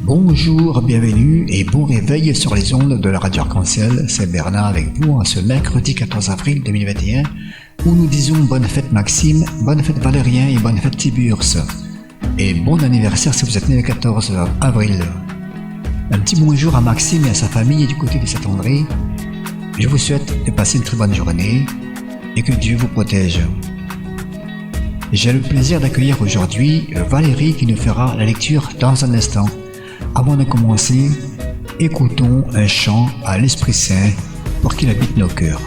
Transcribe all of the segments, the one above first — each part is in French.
Bonjour, bienvenue et bon réveil sur les ondes de la Radio Arc-en-Ciel. C'est Bernard avec vous en ce mercredi 14 avril 2021 où nous disons bonne fête Maxime, bonne fête Valérien et bonne fête Tiburce. Et bon anniversaire si vous êtes né le 14 avril. Un petit bonjour à Maxime et à sa famille du côté de Saint-André. Je vous souhaite de passer une très bonne journée et que Dieu vous protège. J'ai le plaisir d'accueillir aujourd'hui Valérie qui nous fera la lecture dans un instant. Avant de commencer, écoutons un chant à l'Esprit Saint pour qu'il habite nos cœurs.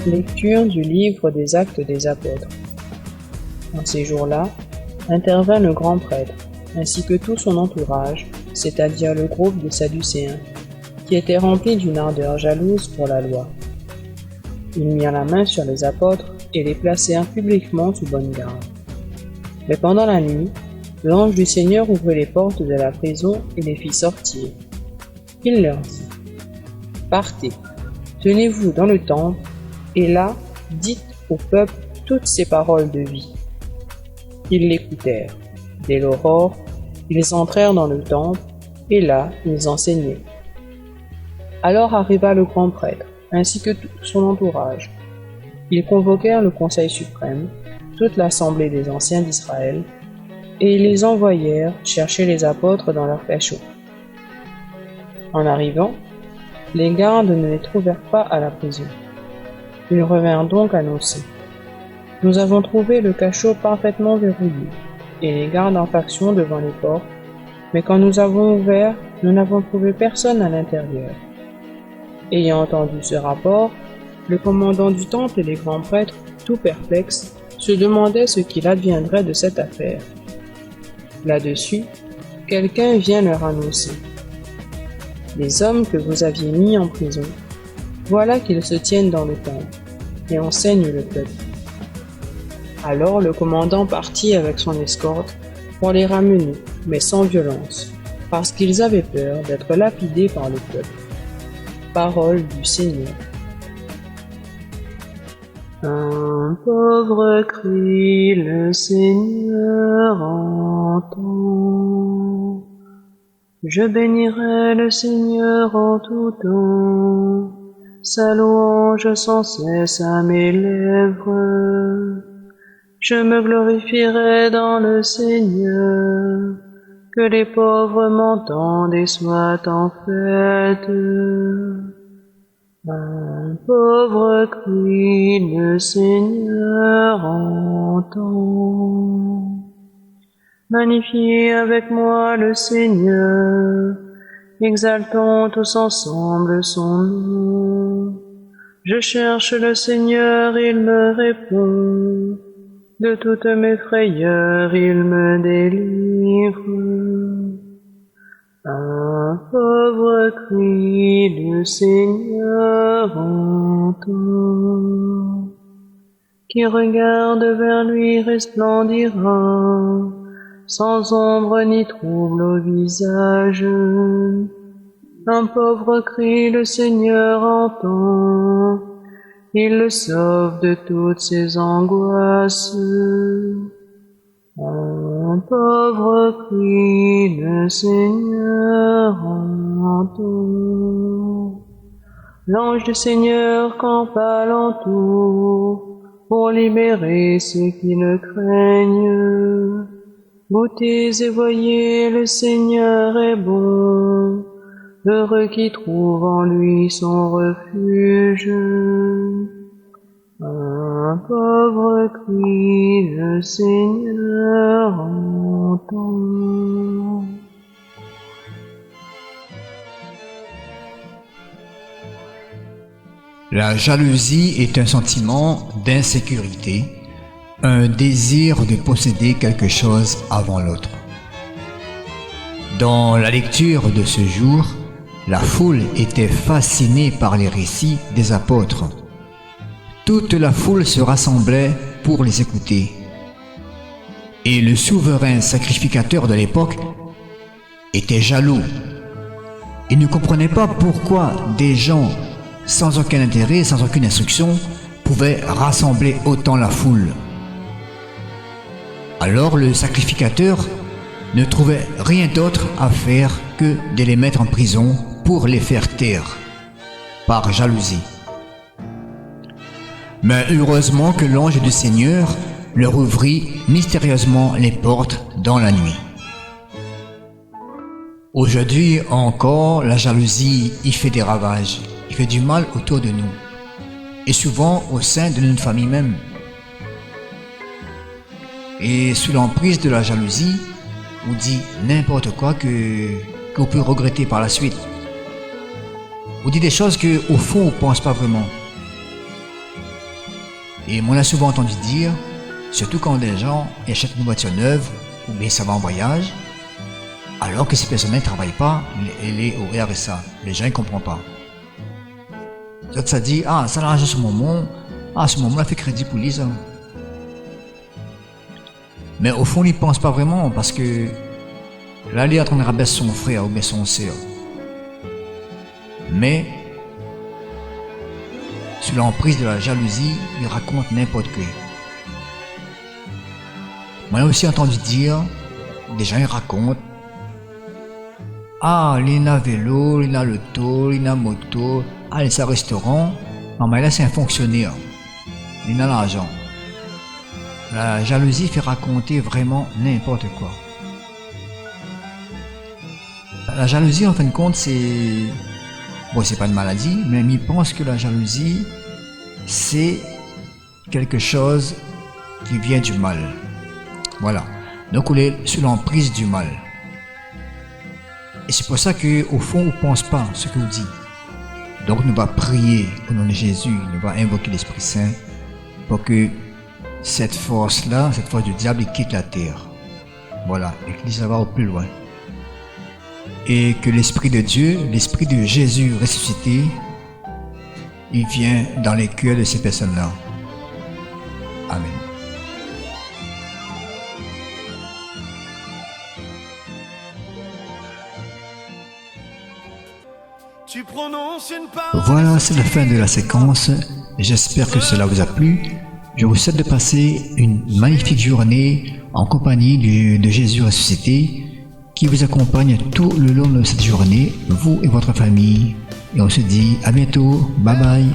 Lecture du livre des Actes des Apôtres. En ces jours-là, intervint le grand prêtre, ainsi que tout son entourage, c'est-à-dire le groupe des Sadducéens, qui étaient remplis d'une ardeur jalouse pour la loi. Ils mirent la main sur les apôtres et les placèrent publiquement sous bonne garde. Mais pendant la nuit, l'ange du Seigneur ouvrit les portes de la prison et les fit sortir. Il leur dit: Partez, tenez-vous dans le temple, et là, dites au peuple toutes ces paroles de vie. Ils l'écoutèrent. Dès l'aurore, ils entrèrent dans le temple, et là, ils enseignaient. Alors arriva le grand prêtre, ainsi que tout son entourage. Ils convoquèrent le Conseil suprême, toute l'assemblée des anciens d'Israël, et ils les envoyèrent chercher les apôtres dans leur cachot. En arrivant, les gardes ne les trouvèrent pas à la prison. Ils revinrent donc annoncer: Nous avons trouvé le cachot parfaitement verrouillé, et les gardes en faction devant les portes, mais quand nous avons ouvert, nous n'avons trouvé personne à l'intérieur. Ayant entendu ce rapport, le commandant du temple et les grands prêtres, tout perplexes, se demandaient ce qu'il adviendrait de cette affaire. Là-dessus, quelqu'un vient leur annoncer: Les hommes que vous aviez mis en prison, voilà qu'ils se tiennent dans le temple et enseignent le peuple. Alors le commandant partit avec son escorte pour les ramener, mais sans violence, parce qu'ils avaient peur d'être lapidés par le peuple. Parole du Seigneur. Un pauvre crie, le Seigneur entend. Je bénirai le Seigneur en tout temps, sa louange sans cesse à mes lèvres. Je me glorifierai dans le Seigneur, que les pauvres m'entendent et soient en fête. Un pauvre crie, le Seigneur entend. Magnifiez avec moi le Seigneur, exaltons tous ensemble son nom. Je cherche le Seigneur, il me répond. De toutes mes frayeurs, il me délivre. Un pauvre crie, le Seigneur entend. Qui regarde vers lui resplendira, sans ombre ni trouble au visage. Un pauvre crie, le Seigneur entend. Il le sauve de toutes ses angoisses. Un pauvre crie, le Seigneur entend. L'ange du Seigneur campe alentour pour libérer ceux qui le craignent. Goûtez et voyez, le Seigneur est bon. Heureux qui trouve en lui son refuge. Un pauvre crie, le Seigneur entend. La jalousie est un sentiment d'insécurité, un désir de posséder quelque chose avant l'autre. Dans la lecture de ce jour, la foule était fascinée par les récits des apôtres. Toute la foule se rassemblait pour les écouter. Et le souverain sacrificateur de l'époque était jaloux. Il ne comprenait pas pourquoi des gens sans aucun intérêt, sans aucune instruction, pouvaient rassembler autant la foule. Alors le sacrificateur ne trouvait rien d'autre à faire que de les mettre en prison pour les faire taire, par jalousie. Mais heureusement que l'ange du Seigneur leur ouvrit mystérieusement les portes dans la nuit. Aujourd'hui encore, la jalousie y fait des ravages, il fait du mal autour de nous, et souvent au sein de notre famille même. Et sous l'emprise de la jalousie, on dit n'importe quoi qu'on peut regretter par la suite. On dit des choses qu'au fond on ne pense pas vraiment. Et on a souvent entendu dire, surtout quand des gens achètent une voiture neuve ou bien ça va en voyage, alors que ces personnes ne travaillent pas, elle est au RSA. Les gens ne comprennent pas. D'autres ça dit, ah ça l'argent sur mon moment, À ce moment-là, fait crédit pour Lisa. Mais au fond, il n'y pense pas vraiment parce que là, il est en train de rabaisser son frère ou bien son sœur. Mais, sous l'emprise de la jalousie, il raconte n'importe quoi. Moi, j'ai aussi entendu dire, des gens ils racontent, ah, il a vélo, il a l'auto, il a moto, ah, il a un restaurant. Non, mais là, c'est un fonctionnaire. Il a l'argent. La jalousie fait raconter vraiment n'importe quoi. La jalousie, en fin de compte, c'est... Bon, c'est pas une maladie, mais il pense que la jalousie, c'est quelque chose qui vient du mal. Voilà. Donc, on est sous l'emprise du mal. Et c'est pour ça qu'au fond, on ne pense pas ce qu'on dit. Donc, nous va prier au nom de Jésus, nous va invoquer l'Esprit Saint pour que cette force-là, cette force du diable, il quitte la terre. Voilà, et qu'il ça va au plus loin. Et que l'Esprit de Dieu, l'Esprit de Jésus ressuscité, il vient dans les cœurs de ces personnes-là. Amen. Voilà, c'est la fin de la séquence. J'espère que cela vous a plu. Je vous souhaite de passer une magnifique journée en compagnie de Jésus ressuscité qui vous accompagne tout le long de cette journée, vous et votre famille. Et on se dit à bientôt. Bye bye.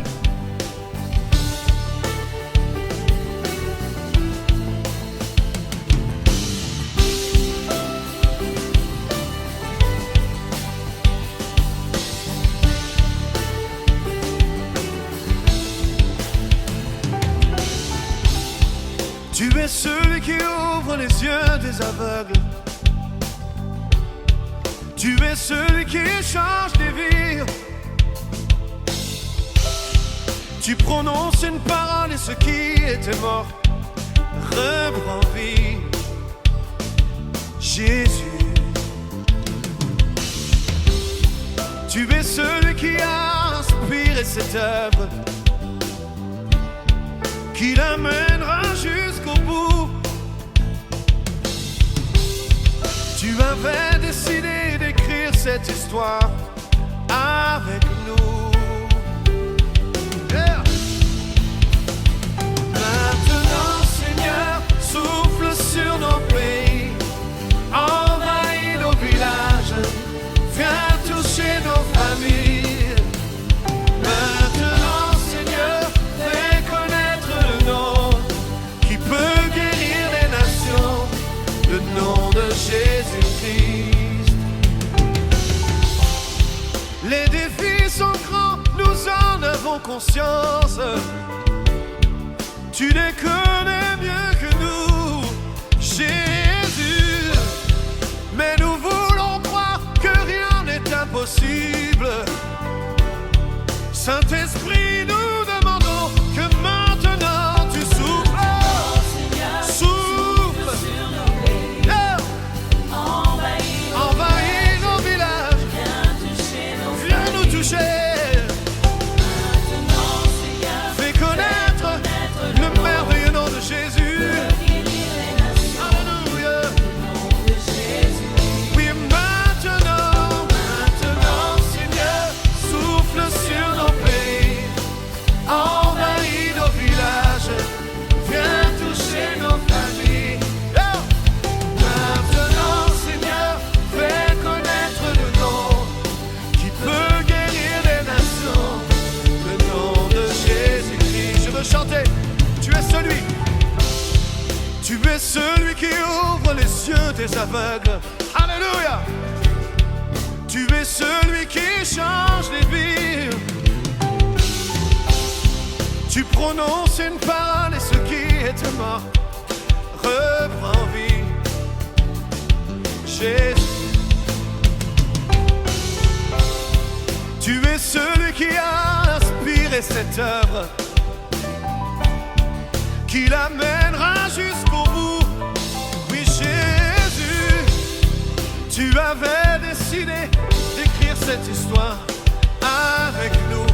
Tu es celui qui ouvre les yeux des aveugles. Tu es celui qui change des vies. Tu prononces une parole et ce qui était mort reprend vie. Jésus. Tu es celui qui a inspiré cette œuvre, qui l'amènera jusqu'au bout. Tu avais décidé d'écrire cette histoire avec nous. Yeah. Maintenant, Seigneur, souffle sur nos pays, envahis nos villages, viens toucher nos familles. Maintenant, Seigneur, fais connaître le nom qui peut guérir les nations, le nom de Jésus-Christ. Les défis sont grands, nous en avons conscience. Tu les connais mieux que nous, Jésus. Mais nous voulons croire que rien n'est impossible. Saint-Esprit, nous demandons que maintenant tu souffles. Souffle. Yeah. Envahis nos villages. Viens nous toucher. Fais connaître le merveilleux nom de Jésus. Alléluia. Oui, maintenant, Seigneur, souffle sur nos pays, envahis nos villages, viens toucher nos familles. Oh! Maintenant, Seigneur, fais connaître le nom qui peut guérir les nations, le nom de Jésus-Christ. Je veux chanter, tu es celui qui ouvre les yeux des aveugles. Alléluia. Tu es celui qui change les vies. Tu prononces une parole et ce qui est mort reprend vie. Jésus. Tu es celui qui a inspiré cette œuvre, qui l'amènera jusqu'au bout. Oui, Jésus, tu avais décidé d'écrire cette histoire avec nous.